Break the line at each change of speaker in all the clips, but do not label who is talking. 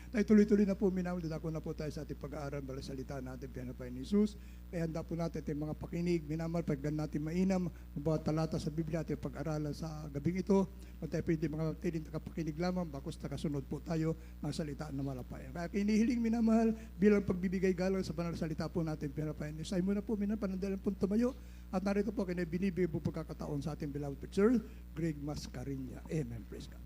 Tayo tuloy-tuloy na po, minamahal, dadako na po tayo sa ating pag-aaral, bala salita natin, pinapay ni Jesus. Kaya handa po natin ating mga pakinig, minamahal, paggan natin mainam, ang bawat talata sa Biblia, ating pag-aralan sa gabing ito. Kung tayo pwede mga tiling takapakinig lamang, bakos takasunod po tayo ng salita na malapayan. Kaya kinihiling, minamahal, bilang pagbibigay galang sa banal na salita po natin, pinapay ni Jesus. Ay muna po, minamahal, panandalan po tumayo. At narito po, kaya binibigay po pagkakataon sa ating beloved picture, Greg Mascarinya. Amen. Praise God.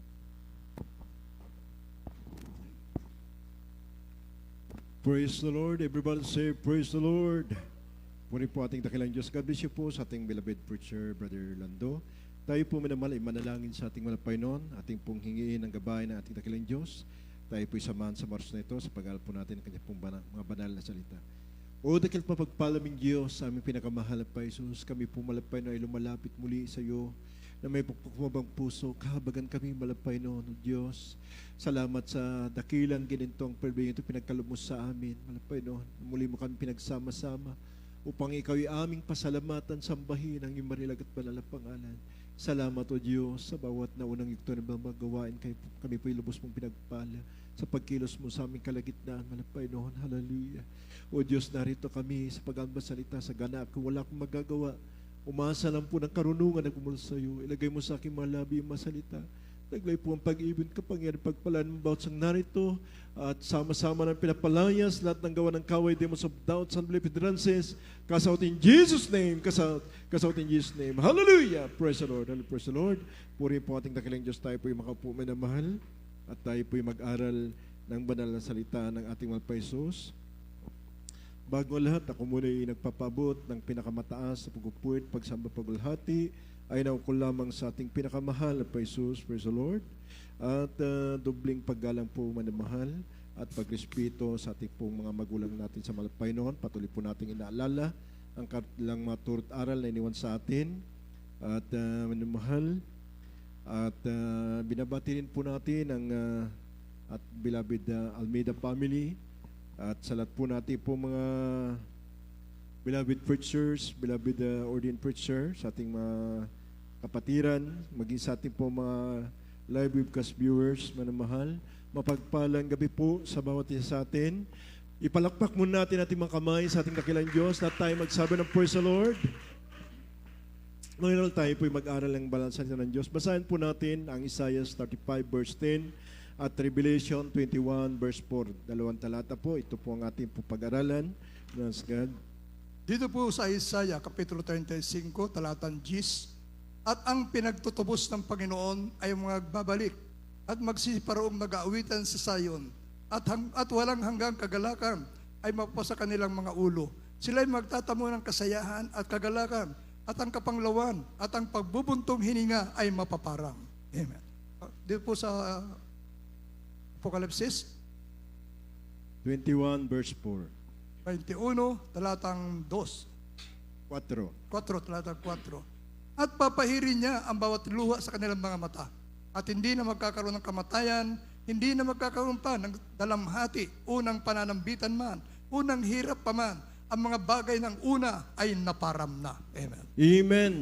Praise the Lord. Everybody say, praise the Lord. Muli po ating dakilang Diyos. God bless you po sa ating beloved preacher, Brother Lando. Tayo po minamahal ay manalangin sa ating malapay noon. Ating pong hingiin ang gabay ng ating dakilang Diyos. Tayo po'y samahan sa maros na ito sa pag-aaral po natin ng kanyang pong mga banal na salita. O dakil mapagpalaming Diyos, sa aming pinakamahal na Jesus, kami po malapay na ay lumalapit muli sa iyo na may pagpapabang puso, kahabagan kami malapay noon, O Diyos. Salamat sa dakilang ginintong perbeng ito pinagkaloob mo sa amin, malapay noon. Muli mo kami pinagsama-sama upang ikaw ay aming pasalamatan, sambahin ang iyong marilag at banal na pangalan. Salamat, O Diyos, sa bawat naunang ito na magawain, kami po'y lubos mong pinagpala sa pagkilos mo sa aming kalagitnaan, malapay noon. Hallelujah. O Diyos, narito kami sa pag-albasalita sa ganap. Kung wala akong magagawa, umasa lang po ng karunungan na kumul sa iyo. Ilagay mo sa aking mga labi yung masalita. Naglay po ang pag-ibig, kapangyarihan, pagpalaan mo bawat sang narito at sama-sama ng pinapalayas lahat ng gawa ng kaway, demons of doubts, unbelief, hindrances. Cast out in Jesus' name. Cast out in Jesus' name. Hallelujah. Praise the Lord. Hallelujah. Praise the Lord. Puri po ating dakilang Diyos. Tayo po yung makaupo na mahal at tayo po yung mag-aral ng banal na salita ng ating mga Jesus. Bago lahat, ako muna ay nagpapabot ng pinakamataas sa pagpupuwit, pagsamba, paghulhati, ay naukol lamang sa ating pinakamahal na Jesus, praise the Lord, at dobling paggalang po manamahal at pagrespeto sa ating pong mga magulang natin sa malapay noon. Patuloy po natin inaalala ang kanilang mga turut aral na iniwan sa atin at manamahal at binabati rin po natin ang at beloved Almeida family. At sa lahat po natin po mga beloved preachers, beloved ordained preacher, sa ating mga kapatiran, maging sa ating po mga live webcast viewers, manamahal, mapagpalang gabi po sa bawat isa sa atin. Ipalakpak muna natin ating mga kamay sa ating dakilang Diyos na tayo magsabi ng praise the Lord. Ngayon tayo po mag-aral ng balansan ng Diyos. Basahin po natin ang Isaiah 35 verse 10 at Revelation 21 verse 4. Dalawang talata po. Ito po ang ating po pag-aralan. Praise God.
Dito po sa Isaiah, Kapitulo 35, talatang 10, at ang pinagtutubos ng Panginoon ay magbabalik at magsisiparoong mag-aawitan sa Sayon at walang hanggang kagalakan ay mapasa kanilang mga ulo. Sila'y magtatamo ng kasayahan at kagalakan at ang kapanglawan at ang pagbubuntong hininga ay mapaparang. Amen. Dito po sa Apocalypse
21 verse 4.
21, talatang 2.
4.
Talatang 4. At papahirin niya ang bawat luha sa kanilang mga mata. At hindi na magkakaroon ng kamatayan, hindi na magkakaroon pa ng dalamhati, unang pananambitan man, unang hirap pa man. Ang mga bagay ng una ay naparam na. Amen.
Amen.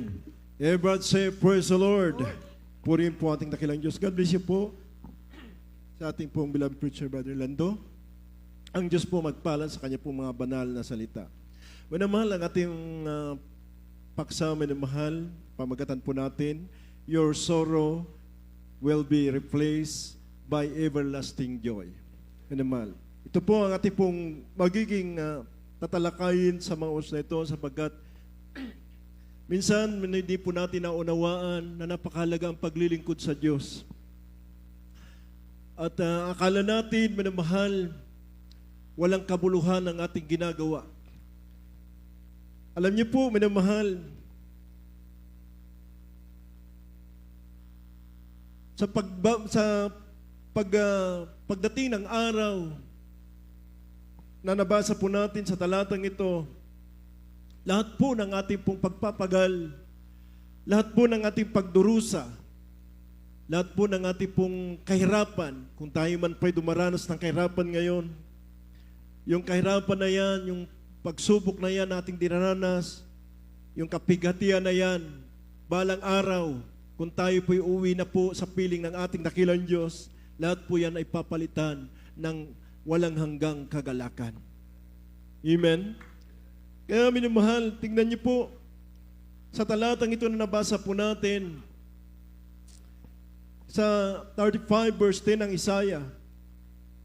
Everybody say, praise the Lord. Purihin po ating dakilang Diyos. God bless you po sa ating pong beloved preacher, Brother Lando. Ang Diyos po magpala sa kanya pong mga banal na salita. Manamahal ang ating paksa, manamahal, pamagatan po natin, your sorrow will be replaced by everlasting joy. Manamahal. Ito po ang ating pong magiging tatalakayin sa mga oras na ito sapagkat minsan hindi po natin naunawaan na napakahalaga ang paglilingkod sa Diyos. At akala natin, manamahal, walang kabuluhan ang ating ginagawa. Alam niyo po, minamahal, pagdating ng araw na nabasa po natin sa talatang ito, lahat po ng ating pong pagpapagal, lahat po ng ating pagdurusa, lahat po ng ating pong kahirapan, kung tayo man po'y dumaranas ng kahirapan ngayon, yung kahirapan na yan, yung pagsubok na yan ating dinaranas, yung kapigatian na yan, balang araw, kung tayo po'y uwi na po sa piling ng ating dakilang Diyos, lahat po yan ay papalitan ng walang hanggang kagalakan. Amen? Kaya minamahal, tingnan niyo po, sa talatang ito na nabasa po natin, sa 35 verse 10 ng Isaiah,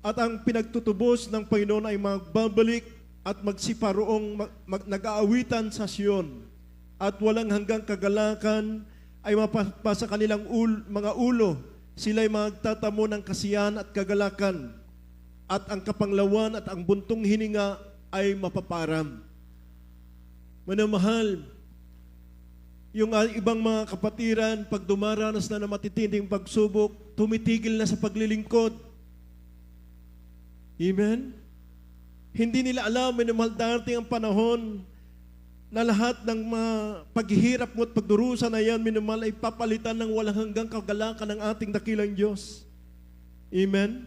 at ang pinagtutubos ng Panginoon ay magbabalik at magsiparoong nag-aawitan sa Sion, at walang hanggang kagalakan ay mapasa kanilang mga ulo. Sila'y magtatamo ng kasiyahan at kagalakan, at ang kapanglawan at ang buntong hininga ay mapaparam. Manamahal, yung ibang mga kapatiran, pag dumaranas na ng matitinding pagsubok, tumitigil na sa paglilingkod. Amen? Hindi nila alam, minamahal, darating ang panahon na lahat ng mga paghihirap mo at pagdurusa na yan, minamahal, ay papalitan ng walang hanggang kagalakan ng ating dakilang Diyos. Amen?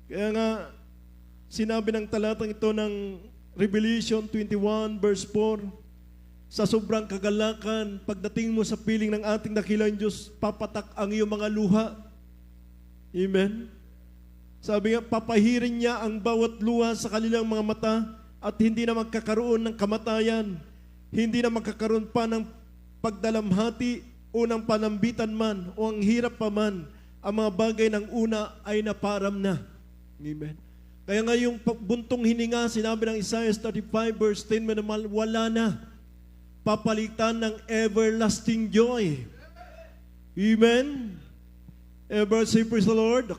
Kaya nga, sinabi ng talatang ito ng Revelation 21 verse 4, sa sobrang kagalakan, pagdating mo sa piling ng ating dakilang Diyos, papatak ang iyong mga luha. Amen? Sabi nga, papahirin niya ang bawat luha sa kanilang mga mata at hindi na magkakaroon ng kamatayan, hindi na magkakaroon pa ng pagdalamhati o ng panambitan man o ang hirap pa man. Ang mga bagay ng una ay naparam na. Amen? Kaya nga yung buntong hininga, sinabi ng Isaiah 35 verse 10, wala na. Papalitan ng everlasting joy. Amen? Ever say praise the Lord?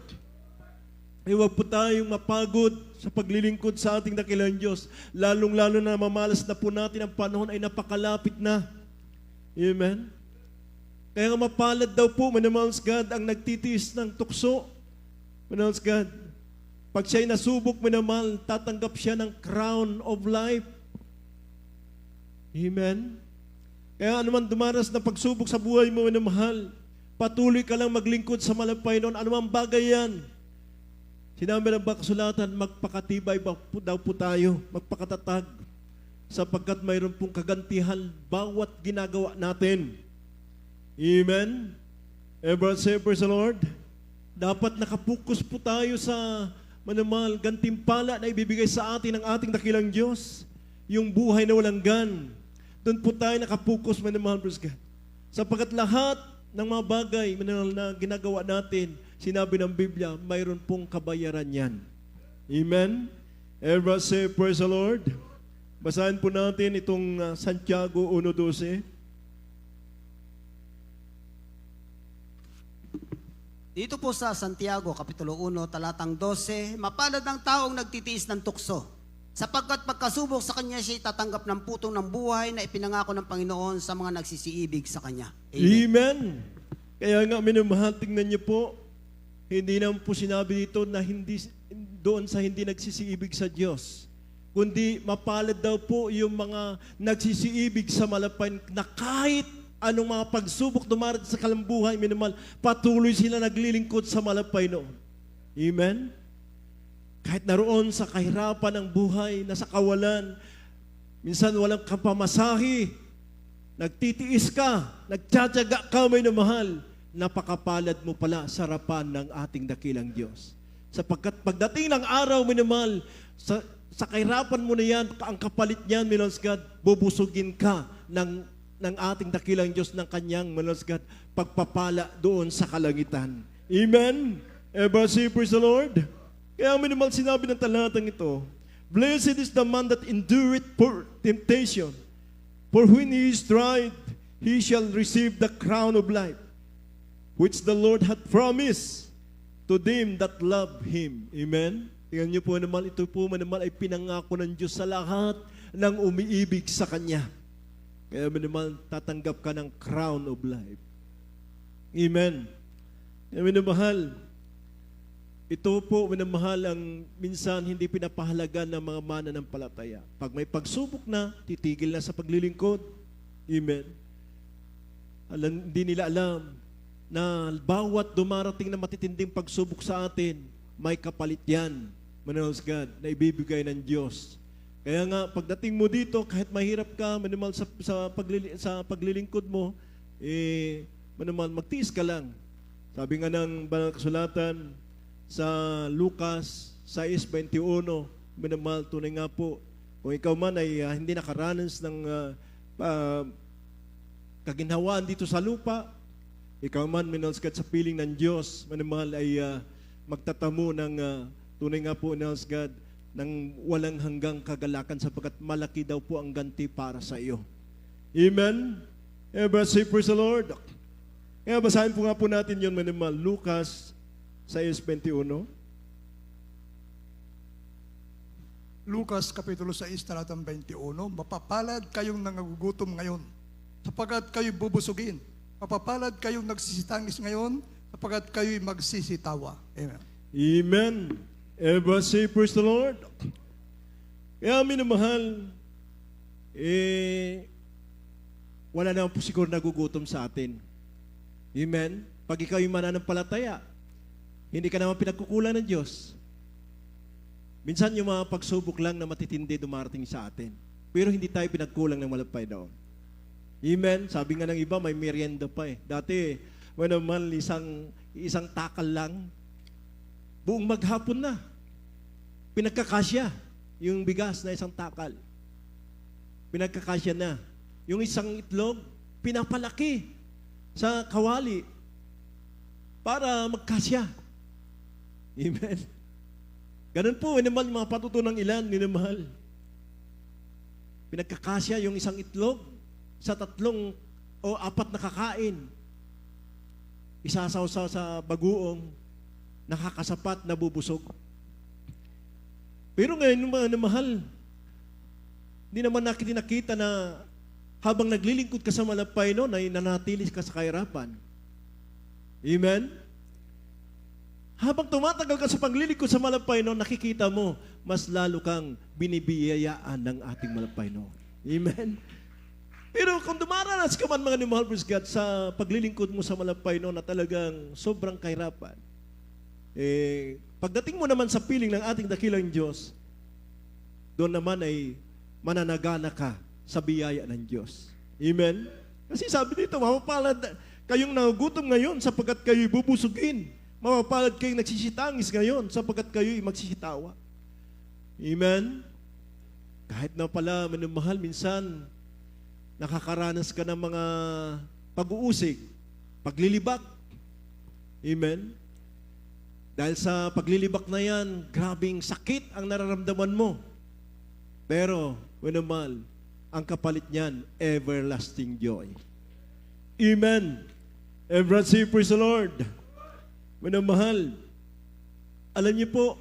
Huwag po tayong mapagod sa paglilingkod sa ating dakilang Diyos. Lalong-lalo na mamalas na po natin ang panahon ay napakalapit na. Amen? Kaya nga mapalad daw po, manamahals God, ang nagtitiis ng tukso. Manamahals God, pag siya'y nasubok, manamahal, tatanggap siya ng crown of life. Amen? Kaya anuman dumaras na pagsubok sa buhay mo, minamahal, patuloy ka lang maglingkod sa malapay noon. Anumang bagay yan. Sinabi ng kasulatan, magpakatibay daw po tayo, magpakatatag, sapagkat mayroon pong kagantihan bawat ginagawa natin. Amen? Ever say, praise the Lord? Dapat nakapokus po tayo sa manamahal, gantimpala na ibibigay sa atin ng ating dakilang Diyos. Yung buhay na walang gan. Doon po tayo nakapokus, manamahal, praise God. Sapagkat lahat ng mga bagay manamahal na ginagawa natin, sinabi ng Biblia, mayroon pong kabayaran yan. Amen? Everyone say, praise the Lord. Basahin po natin itong Santiago 1:12.
Dito po sa Santiago, Kapitulo 1, talatang 12, mapalad ang taong nagtitiis ng tukso, sapagkat pagkasubok sa kanya siya tatanggap ng putong ng buhay na ipinangako ng Panginoon sa mga nagsisiibig sa kanya. Amen.
Amen. Kaya nga, minamahal, tingnan niyo po, hindi naman po sinabi dito na hindi doon sa hindi nagsisiibig sa Diyos, kundi mapalad daw po yung mga nagsisiibig sa malapay na kahit anong mga pagsubok dumarating sa kalambuhay, minamahal, patuloy sila naglilingkod sa malapay noon. Amen? Kahit naroon sa kahirapan ng buhay, nasa kawalan, minsan walang kapamasahe, nagtitiis ka, nagtsatsaga ka, minamahal, napakapalad mo pala sa harapan ng ating dakilang Diyos. Sapagkat pagdating ng araw, minamahal, sa kahirapan mo na yan, ang kapalit niyan, minamahal God, bubusugin ka ng ating dakilang Diyos ng kanyang, minamahal God, pagpapala doon sa kalangitan. Amen? Ever say, praise the Lord? Kaya minamahal, sinabi ng talatang ito, blessed is the man that endureth for temptation, for when he is tried, he shall receive the crown of life, which the Lord hath promised to them that love Him. Amen? Tingnan niyo po naman, ito po naman ay pinangako ng Diyos sa lahat ng umiibig sa Kanya. Kaya naman, tatanggap ka ng crown of life. Amen? Kaya minamahal, ito po, minamahal, ang minsan hindi pinapahalagan ng mga mananampalataya. Pag may pagsubok na, titigil na sa paglilingkod. Amen? Hindi nila alam na bawat dumarating na matitinding pagsubok sa atin, may kapalit yan, manahos God, na ibibigay ng Diyos. Kaya nga, pagdating mo dito, kahit mahirap ka, manumal sa paglilingkod mo, manumal, magtiis ka lang. Sabi nga ng banal kasulatan, sa Lucas 6:21. Minamahal, tunay nga po, kung ikaw man ay hindi nakaranas ng kaginhawaan dito sa lupa, ikaw man minalsgad sa piling ng Diyos, minamahal ay magtatamo ng tunay nga po, minalsgad, ng walang hanggang kagalakan sapagkat malaki daw po ang ganti para sa iyo. Amen? Everybody say, praise the Lord. Kaya basahin po nga po natin yun, minamahal, Lucas 6:21.
Lucas Kapitulo 6, talatang 21, mapapalad kayong nangagugutom ngayon, sapagkat kayo'y bubusugin. Mapapalad kayong nagsisitangis ngayon, sapagkat kayo'y magsisitawa. Amen.
Amen. Everybody say, praise the Lord. Kaya minamahal, wala naman po siguro nagugutom sa atin. Amen. Pag ikaw yung mananampalataya, hindi ka naman pinagkukulan ng Diyos. Minsan yung mga pagsubok lang na matitindi dumarating sa atin. Pero hindi tayo pinagkulang ng malapay doon. Amen. Sabi nga ng iba, may merienda pa eh. Dati, naman isang takal lang, buong maghapon na. Pinagkakasya yung bigas na isang takal. Pinagkakasya na. Yung isang itlog, pinapalaki sa kawali para magkasya. Amen. Ganun po, minamahal, mga patutunang ilan, minamahal. Pinagkakasya yung isang itlog sa 3 o 4 na kakain. Isasaw-saw sa bagoong, nakakasapat, nabubusog. Pero ngayon, mga namahal, hindi naman natin nakita na habang naglilingkod ka sa malapay noon, ay nanatili ka sa kahirapan. Amen? Habang tumatagal ka sa paglilingkod sa malapay noon, nakikita mo, mas lalo kang binibiyayaan ng ating malapay noon. Amen? Pero kung dumaranas ka man, mga nimahal, praise God, sa paglilingkod mo sa malapay noon na talagang sobrang kahirapan, pagdating mo naman sa piling ng ating dakilang Diyos, doon naman ay mananagana ka sa biyaya ng Diyos. Amen? Kasi sabi dito, mapapalad kayong nagugutom ngayon sapagkat kayo'y bubusugin. Mapapalad kayong nagsisitangis ngayon sapagkat kayo'y magsisitawa. Amen? Kahit na pala, minamahal, minsan, nakakaranas ka ng mga pag-uusig, paglilibak. Amen? Dahil sa paglilibak na yan, grabing sakit ang nararamdaman mo. Pero, minamahal, ang kapalit niyan, everlasting joy. Amen. Everyone say, praise the Lord. Minamahal, alam niyo po,